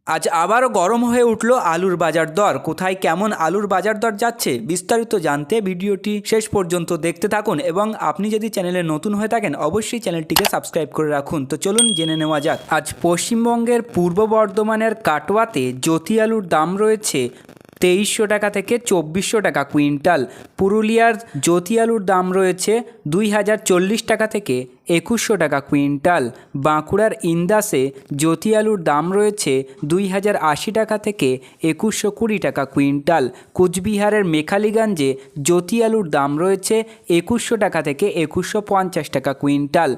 আজ আবারও গরম হয়ে উঠল আলুর বাজার দর। কোথায় কেমন আলুর বাজার দর যাচ্ছে বিস্তারিত জানতে ভিডিওটি শেষ পর্যন্ত দেখতে থাকুন এবং আপনি যদি চ্যানেলে নতুন হয়ে থাকেন অবশ্যই চ্যানেলটিকে সাবস্ক্রাইব করে রাখুন। তো চলুন জেনে নেওয়া যাক। আজ পশ্চিমবঙ্গের পূর্ব বর্ধমানের কাটোয়াতে জ্যোতি আলুর দাম রয়েছে 2300 টাকা থেকে 2400 টাকা কুইন্টাল। পুরুলিয়ার জ্যোতি আলুর দাম রয়েছে 2040 টাকা থেকে 2100 টাকা কুইন্টাল। বাঁকুড়ার ইন্দাসে জ্যোতি আলুর দাম রয়েছে 2080 টাকা থেকে 2120 টাকা কুইন্টাল। কোচবিহারের মেখালিগঞ্জে জ্যোতি আলুর দাম রয়েছে 2100 টাকা থেকে 2150 টাকা কুইন্টাল।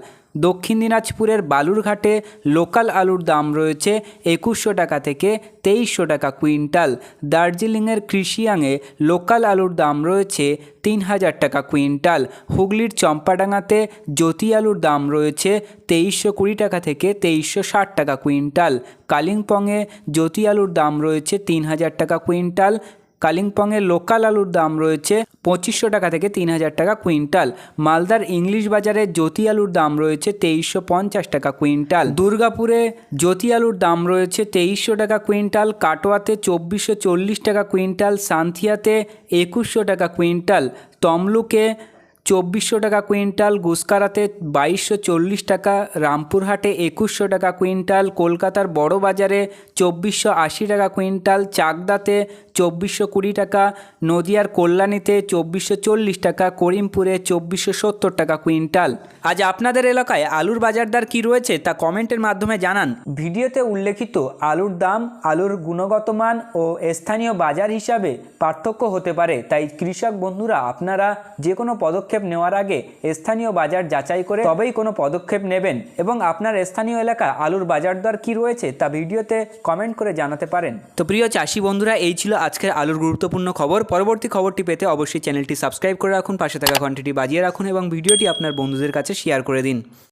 দক্ষিণ দিনাজপুরের বালুরঘাটে লোকাল আলুর দাম রয়েছে 2100 টাকা থেকে 2300 টাকা কুইন্টাল। দার্জিলিংয়ের কৃষিয়াংয়ে লোকাল আলুর দাম রয়েছে 3000 টাকা কুইন্টাল। হুগলির চম্পাডাঙ্গাতে জ্যোতি আলুর দাম রয়েছে 2320 টাকা থেকে 2360 টাকা কুইন্টাল। কালিম্পংয়ে জ্যোতি আলুর দাম রয়েছে 3000 টাকা কুইন্টাল। কালিম্পংয়ের লোকাল আলুর দাম রয়েছে 2500 টাকা থেকে 3000 টাকা কুইন্টাল। মালদার ইংলিশ বাজারে জ্যোতি আলুর দাম রয়েছে 2350 টাকা কুইন্টাল। দুর্গাপুরে জ্যোতি আলুর দাম রয়েছে 2300 টাকা কুইন্টাল। কাটোয়াতে 2440 টাকা কুইন্টাল। সান্থিয়াতে 2100 টাকা কুইন্টাল। তমলুকে 2400 টাকা কুইন্টাল। গুসকারাতে 2240 টাকা। রামপুরহাটে 2100 টাকা কুইন্টাল। কলকাতার বড় বাজারে 2480 টাকা কুইন্টাল। চাকদাতে 2420 টাকা। নদিয়ার কল্যাণীতে 2440 টাকা। করিমপুরে 2470 টাকা কুইন্টাল। আজ আপনাদের এলাকায় আলুর বাজার দর কী রয়েছে তা কমেন্টের মাধ্যমে জানান। ভিডিওতে উল্লেখিত আলুর দাম আলুর গুণগত মান ও স্থানীয় বাজার হিসাবে পার্থক্য হতে পারে, তাই কৃষক বন্ধুরা আপনারা যে কোনো পদক্ষেপ নেওয়ার আগে স্থানীয় বাজার যাচাই করে তবেই কোনো পদক্ষেপ নেবেন এবং আপনার স্থানীয় এলাকা আলুর বাজার দর কী রয়েছে তা ভিডিওতে কমেন্ট করে জানাতে পারেন। তো প্রিয় চাষি বন্ধুরা, এই ছিল আজকের আলুর গুরুত্বপূর্ণ খবর। পরবর্তী খবরটি পেতে অবশ্যই চ্যানেলটি সাবস্ক্রাইব করে রাখুন, পাশে থাকা ঘন্টিটি বাজিয়ে রাখুন এবং ভিডিওটি আপনার বন্ধুদের কাছে শেয়ার করে দিন।